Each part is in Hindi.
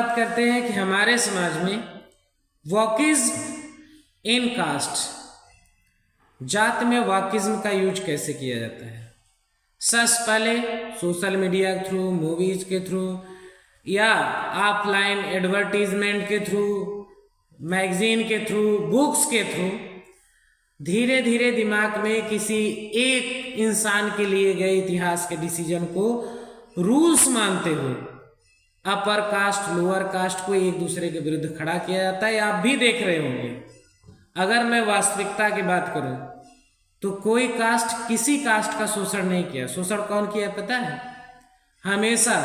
बात करते हैं कि हमारे समाज में वोकिज्म इन कास्ट, जात में वोकिज्म का यूज कैसे किया जाता है। सबसे पहले सोशल मीडिया के थ्रू, मूवीज के थ्रू या ऑफलाइन एडवर्टीजमेंट के थ्रू, मैगजीन के थ्रू, बुक्स के थ्रू धीरे धीरे दिमाग में किसी एक इंसान के लिए गए इतिहास के डिसीजन को रूल्स मानते हुए अपर कास्ट लोअर कास्ट को एक दूसरे के विरुद्ध खड़ा किया जाता है। आप भी देख रहे होंगे। अगर मैं वास्तविकता की बात करूं तो कोई कास्ट किसी कास्ट का शोषण नहीं किया। शोषण कौन किया पता है? हमेशा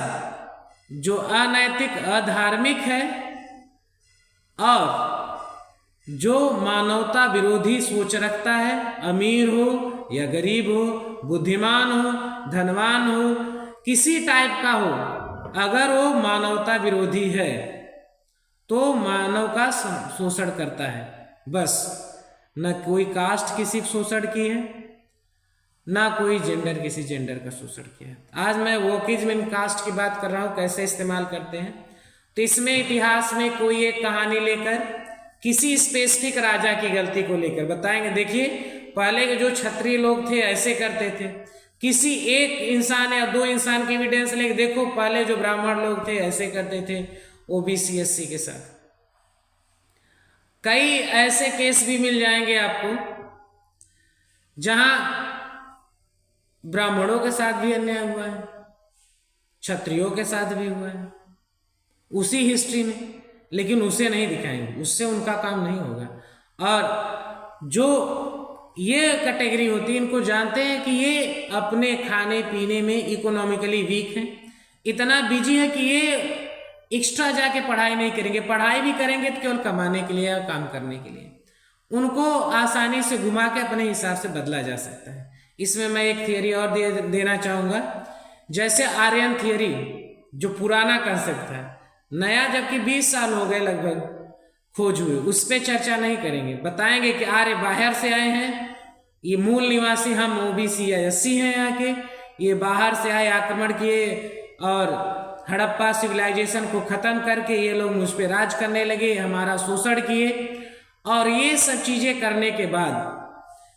जो अनैतिक अधार्मिक है और जो मानवता विरोधी सोच रखता है, अमीर हो या गरीब हो, बुद्धिमान हो, धनवान हो, किसी टाइप का हो, अगर वो मानवता विरोधी है तो मानव का शोषण करता है। बस न कोई कास्ट किसी का शोषण की है, ना कोई जेंडर किसी जेंडर का शोषण किया है। आज मैं वोकिज्म इन कास्ट की बात कर रहा हूं, कैसे इस्तेमाल करते हैं। तो इसमें इतिहास में कोई एक कहानी लेकर किसी स्पेसिफिक राजा की गलती को लेकर बताएंगे। देखिए, पहले के जो क्षत्रिय लोग थे ऐसे करते थे। किसी एक इंसान या दो इंसान की एविडेंस लेके देखो, पहले जो ब्राह्मण लोग थे ऐसे करते थे ओबीसी एससी के साथ। कई ऐसे केस भी मिल जाएंगे आपको जहां ब्राह्मणों के साथ भी अन्याय हुआ है, क्षत्रियों के साथ भी हुआ है उसी हिस्ट्री में, लेकिन उसे नहीं दिखाएंगे, उससे उनका काम नहीं होगा। और जो ये कैटेगरी होती है, इनको जानते हैं कि ये अपने खाने पीने में इकोनॉमिकली वीक हैं, इतना बिजी है कि ये एक्स्ट्रा जाके पढ़ाई नहीं करेंगे। पढ़ाई भी करेंगे तो केवल कमाने के लिए या काम करने के लिए। उनको आसानी से घुमा के अपने हिसाब से बदला जा सकता है। इसमें मैं एक थियरी और देना चाहूंगा, जैसे आर्यन थियरी जो पुराना कंसेप्ट था, नया जबकि 20 साल हो गए लगभग खोज हुए, उस पर चर्चा नहीं करेंगे। बताएंगे कि आर्य बाहर से आए हैं, ये मूल निवासी हम ओबीसी या एससी हैं यहाँ के, ये बाहर से आए, आक्रमण किए और हड़प्पा सिविलाइजेशन को खत्म करके ये लोग मुझ पे राज करने लगे, हमारा शोषण किए। और ये सब चीजें करने के बाद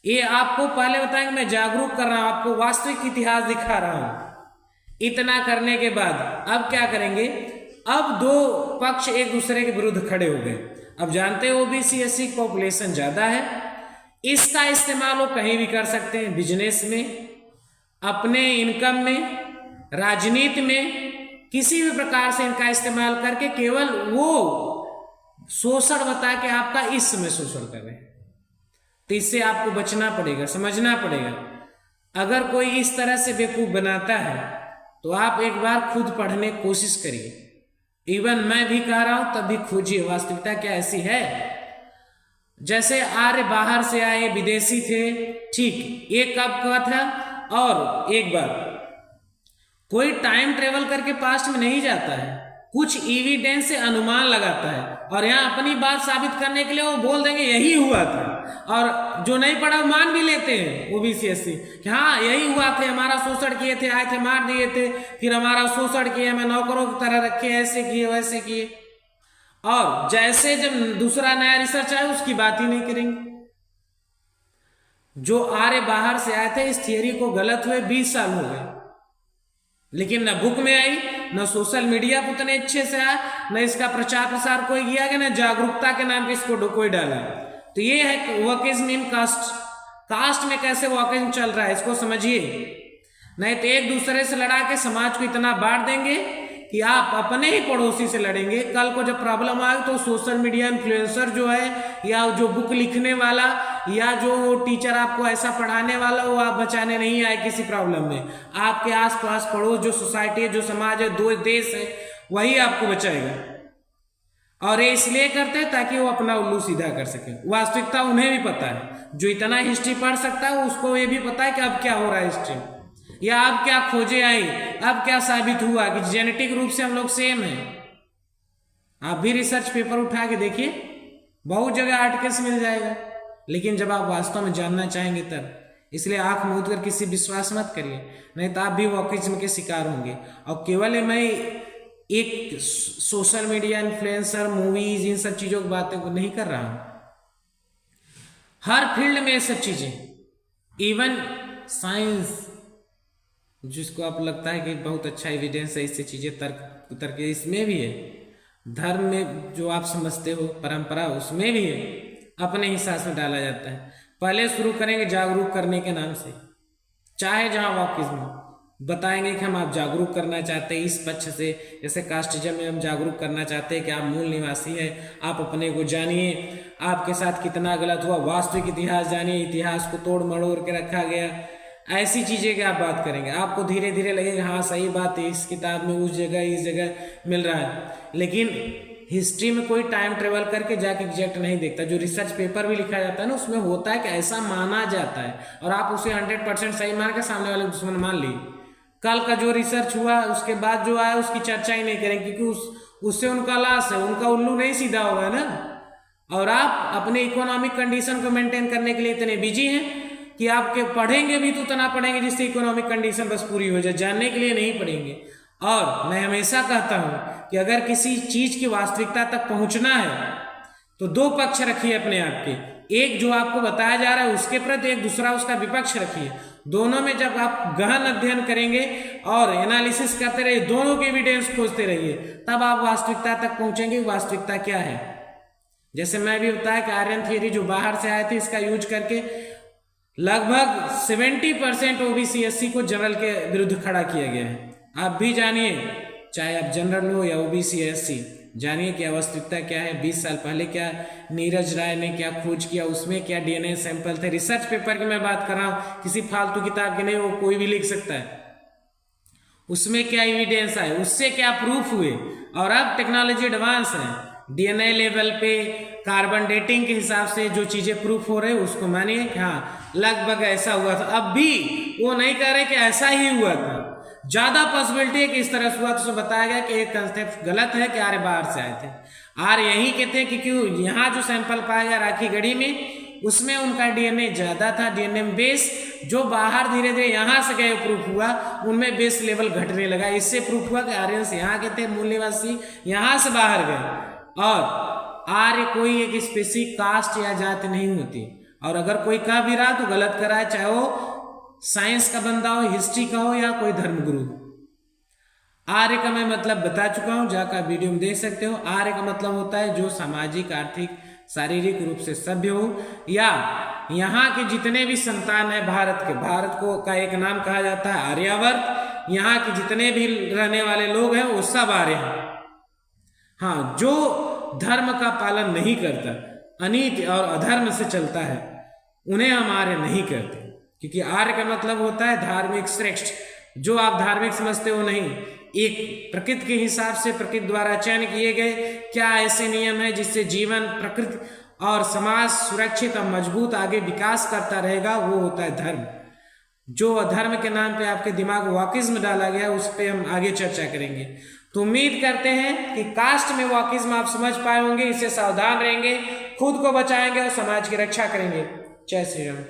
ये आपको पहले बताएंगे, मैं जागरूक कर रहा हूं, आपको वास्तविक इतिहास दिखा रहा हूं। इतना करने के बाद अब क्या करेंगे? अब दो पक्ष एक दूसरे के विरुद्ध खड़े हो गए। अब जानते हो ओबीसी एससी पॉपुलेशन ज्यादा है, इसका इस्तेमाल वो कहीं भी कर सकते हैं, बिजनेस में, अपने इनकम में, राजनीति में, किसी भी प्रकार से इनका इस्तेमाल करके केवल वो शोषण बता के आपका इस समय शोषण कर रहे हैं। तो इससे आपको बचना पड़ेगा, समझना पड़ेगा। अगर कोई इस तरह से बेवकूफ बनाता है तो आप एक बार खुद पढ़ने की कोशिश करिए। इवन मैं भी कह रहा हूं, तब भी खोजिए वास्तविकता क्या ऐसी है। जैसे आर्य बाहर से आए, विदेशी थे, ठीक, एक कब का था। और एक बार कोई टाइम ट्रेवल करके पास्ट में नहीं जाता है, कुछ एविडेंस से अनुमान लगाता है और यहाँ अपनी बात साबित करने के लिए वो बोल देंगे यही हुआ था। और जो नहीं पढ़ा मान भी लेते हैं ओबीसी एससी कि हाँ यही हुआ थे, हमारा शोषण किए थे, आए थे, मार दिए थे, फिर हमारा शोषण किए, हमें नौकरों की तरह रखे, ऐसे किए वैसे किए। और जैसे जब दूसरा नया रिसर्च आए उसकी बात ही नहीं करेंगे। जो आर्य बाहर से आए थे इस थियरी को गलत हुए 20 साल हो गए, लेकिन न बुक में आई, न सोशल मीडिया पर उतने अच्छे से आया, न इसका प्रचार प्रसार कोई किया गया, न जागरूकता के नाम पे इसको कोई डाला। तो ये है वोकिज्म इन कास्ट। कास्ट में कैसे वोकिज्म चल रहा है इसको समझिए। नहीं तो एक दूसरे से लड़ा के समाज को इतना बांट देंगे कि आप अपने ही पड़ोसी से लड़ेंगे। कल को जब प्रॉब्लम आए तो सोशल मीडिया इन्फ्लुएंसर जो है, या जो बुक लिखने वाला, या जो टीचर आपको ऐसा पढ़ाने वाला, वो आप बचाने नहीं आए किसी प्रॉब्लम में। आपके आसपास पड़ोस जो सोसाइटी है, जो समाज है, दो देश है, वही आपको बचाएगा। और ये इसलिए करते हैं ताकि वो अपना उल्लू सीधा कर सके। वास्तविकता उन्हें भी पता है, जो इतना हिस्ट्री पढ़ सकता है उसको ये भी पता है कि अब क्या हो रहा है हिस्ट्री, या अब क्या खोजे आई, अब क्या साबित हुआ कि जेनेटिक रूप से हम लोग सेम हैं। आप भी रिसर्च पेपर उठा के देखिए, बहुत जगह आर्टिकल्स मिल जाएगा। लेकिन जब आप वास्तव में जानना चाहेंगे तब, इसलिए आंख मूंद कर किसी विश्वास मत करिए, नहीं तो आप भी वोकिज्म के शिकार होंगे। और केवल मैं एक सोशल मीडिया इन्फ्लुएंसर, मूवीज, इन सब चीजों की बातें को नहीं कर रहा हूं। हर फील्ड में ये सब चीजें, इवन साइंस, जिसको आप लगता है कि बहुत अच्छा एविडेंस है, इससे चीजें तर्क उतर के, इसमें भी है। धर्म में जो आप समझते हो परंपरा, उसमें भी है, अपने हिसाब से डाला जाता है। पहले शुरू करेंगे जागरूक करने के नाम से, चाहे जहां वॉकिज्म बताएंगे कि हम आप जागरूक करना चाहते हैं इस पक्ष से, जैसे कास्टिज्म में हम जागरूक करना चाहते हैं कि आप मूल निवासी हैं, आप अपने को जानिए, आपके साथ कितना गलत हुआ, वास्तविक इतिहास जानिए, इतिहास को तोड़ मड़ोड़ के रखा गया, ऐसी चीजें की आप बात करेंगे। आपको धीरे धीरे लगेगा हाँ सही बात है, इस किताब में उस जगह इस जगह मिल रहा है। लेकिन हिस्ट्री में कोई टाइम ट्रेवल करके जाके एग्जैक्ट नहीं देखता। जो रिसर्च पेपर भी लिखा जाता है ना, उसमें होता है कि ऐसा माना जाता है, और आप उसे 100% सही मान के सामने वाले दुश्मन मान लिए। कल का जो रिसर्च हुआ उसके बाद जो आया उसकी चर्चा ही नहीं करेंगे, क्योंकि उससे उनका लॉस है, उनका उल्लू नहीं सीधा होगा ना। और आप अपने इकोनॉमिक कंडीशन को मेंटेन करने के लिए इतने बिजी हैं कि आपके पढ़ेंगे भी तो उतना पढ़ेंगे जिससे इकोनॉमिक कंडीशन बस पूरी हो जाए, जानने के लिए नहीं पढ़ेंगे। और मैं हमेशा कहता हूं कि अगर किसी चीज की वास्तविकता तक पहुंचना है तो दो पक्ष रखिए अपने आप के, एक जो आपको बताया जा रहा है उसके प्रति, एक दूसरा उसका विपक्ष रखिए। दोनों में जब आप गहन अध्ययन करेंगे और एनालिसिस करते रहिए, दोनों के एविडेंस खोजते रहिए, तब आप वास्तविकता तक पहुंचेंगे। वास्तविकता क्या है, जैसे मैं भी बताया कि आर्यन थियरी जो बाहर से आए थे, इसका यूज करके लगभग 70% ओबीसी एससी को जनरल के विरुद्ध खड़ा किया गया है। आप भी जानिए, चाहे आप जनरल हो या ओबीसी एससी, जानिए कि वास्तविकता क्या है। 20 साल पहले क्या नीरज राय ने क्या खोज किया, उसमें क्या डीएनए सैंपल थे। रिसर्च पेपर की मैं बात कर रहा हूं, किसी फालतू किताब की नहीं, वो कोई भी लिख सकता है। उसमें क्या एविडेंस आए, उससे क्या प्रूफ हुए। और अब टेक्नोलॉजी एडवांस है, डीएनए लेवल पे कार्बन डेटिंग के हिसाब से जो चीजें प्रूफ हो रहे हैं उसको मानिए कि हाँ लगभग ऐसा हुआ था। अब भी वो नहीं कह रहे कि ऐसा ही हुआ था, ज्यादा पॉसिबिलिटी है कि इस तरह से हुआ। तो बताया गया कि एक कंसेप्ट गलत है कि आर्य बाहर से आए थे। आर्य यही कहते हैं कि क्यों यहाँ जो सैंपल पाया गया राखी गढ़ी में, उसमें उनका डीएनए ज्यादा था, डीएनए बेस जो बाहर धीरे धीरे यहां से गए प्रूफ हुआ, उनमें बेस लेवल घटने लगा। इससे प्रूफ हुआ कि आर्यंस यहाँ के थे, मूल निवासी यहां से बाहर गए। और आर्य कोई एक स्पेसिफिक कास्ट या जाति नहीं होती, और अगर कोई कह भी रहा तो गलत कर रहा है, चाहे वो साइंस का बंदा हो, हिस्ट्री का हो या कोई धर्मगुरु। आर्य का मैं मतलब बता चुका हूं, जाकर वीडियो में देख सकते हो। आर्य का मतलब होता है जो सामाजिक, आर्थिक, शारीरिक रूप से सभ्य हो, या यहाँ के जितने भी संतान है भारत के, भारत को का एक नाम कहा जाता है आर्यावर्त। यहाँ के जितने भी रहने वाले लोग हैं वो सब आर्य हैं। हाँ, जो धर्म का पालन नहीं करता, अनीति और अधर्म से चलता है, उन्हें हम आर्य नहीं करते। क्योंकि आर्य का मतलब होता है धार्मिक श्रेष्ठ। जो आप धार्मिक समझते हो नहीं, एक प्रकृति के हिसाब से, प्रकृति द्वारा चयन किए गए क्या ऐसे नियम है जिससे जीवन, प्रकृति और समाज सुरक्षित और मजबूत आगे विकास करता रहेगा, वो होता है धर्म। जो अधर्म के नाम पे आपके दिमाग वॉकिज्म डाला गया, उस पर हम आगे चर्चा करेंगे। तो उम्मीद करते हैं कि कास्ट में वॉकिज्म आप समझ पाए होंगे, इससे सावधान रहेंगे, खुद को बचाएंगे और समाज की रक्षा करेंगे। जय श्री राम।